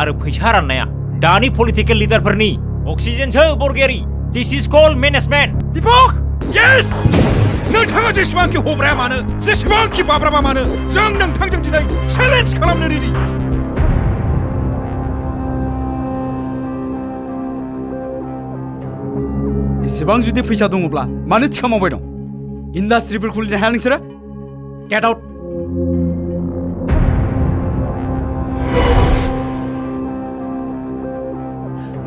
आरो फैसा राननाया दानि पलिटिकेल लिडारफोरनि अक्सिजेनसो बरगयारि दिस इज कल्ड मेनेजमेन्ट दीपक यस नोंथाङा जेसेबांखि हब्राया मानो जेसेबांखि बाब्राबा मानो जों नोंथांजों दिनै चेलेन्ज खालामनो रेडि एसेबां जुदि फैसा दङब्ला मानो थिखा मावबाय दं इन्डास्ट्रिफोर खुलिनो हाया नोंसोरो गेट आउट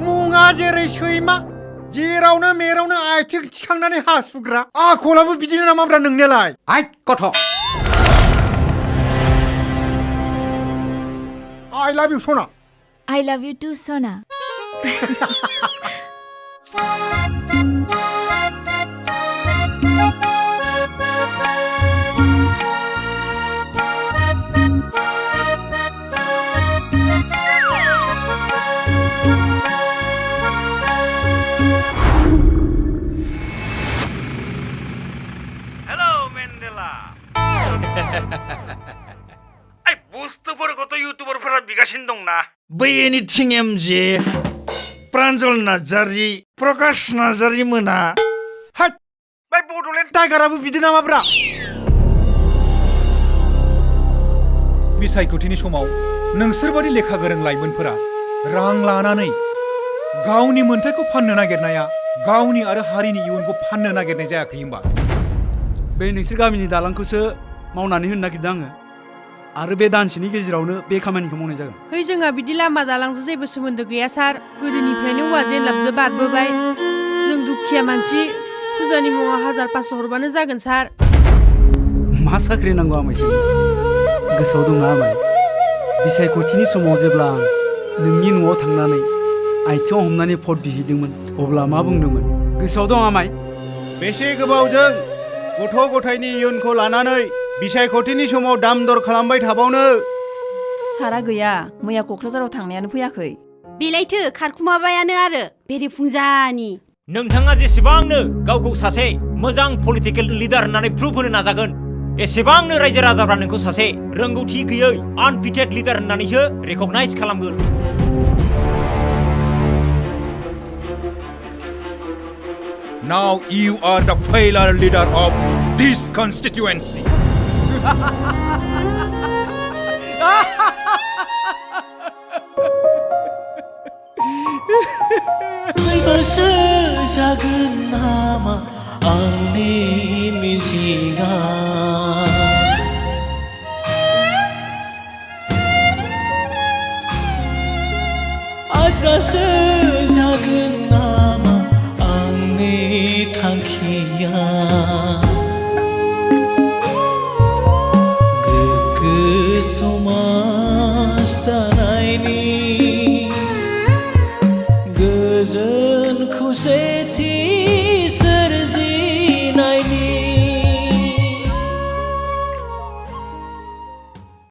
मुङा जेरै सैमा जेरावनो मेरावनो आथिं थिखांनानै हासुग्रा आखलाबो बिदिनो नामाब्रा नोंनियालाय आइ गथ' I love you Sona I love you too Sona आइ बुस्थुफोरखौथ' इउटुबारफोरा बिगासिनो दंना बै एनिथिं एमजे प्रान्जल नार्जारि प्रकाश नार्जारि मोना हाट बै बड'लेण्ड टाइगाराबो बिदि नामाब्रा बिसायख'थिनि समाव नोंसोरबादि लेखा गोरों लाइमोनफोरा रां लानानै गावनि मोन्थायखौ फाननो नागिरनाया गावनि आरो हारिनि इयुनखौ फाननो नागिरनाय जायाखै होमबा बे नोंसोर गामिनि दालांखौसो मावनानै होनो नागिरदों आङो आरो बे दानसेनि गेजेरावनो बे खामानिखौ मावनाय जागोन है जोंहा बिदि लामा दालांजों जेबो सोमोन्दो गैया सार गोदोनिफ्रायनो औवा जेनलाबजों बारबोबाय जों दुखिया मानसि फुजानि मुङाव 1500 हरबानो जागोन सार मा साख्रि नांगौ आमायजों गोसोआव दंना आमाय बिसायख'थिनि समाव जेब्ला आं नोंनि न'आव थांनानै आथिङाव हमनानै भट बिहैदोंमोन अब्ला मा बुंदोंमोन गोसोआव दं आमाय बेसे गोबावजों गथ' गथायनि इयुनखौ लानानै बिसायख'थिनि समाव दाम दर खालामबाय थाबावनो सारा गैया मैया क'क्राझाराव थांनायानो फैयाखै बेलायथो खारखुमाबायानो आरो बेरेफुंजानि नोंथाङा जेसेबांनो गावखौ सासे मोजां पलिटिकेल लिडार होननानै प्रुभ होनो नाजागोन एसेबांनो रायजो राजाफ्रा नोंखौ सासे रोंगौथि गैयै आनफिटेड लिडार होननानैसो रेकगनाइज खालामगोन Now you are the failure leader of this constituency. फैबासो जागोन नामा आंनि मिजिंआ आद्रासो जागोन नामा आंनि थांखिया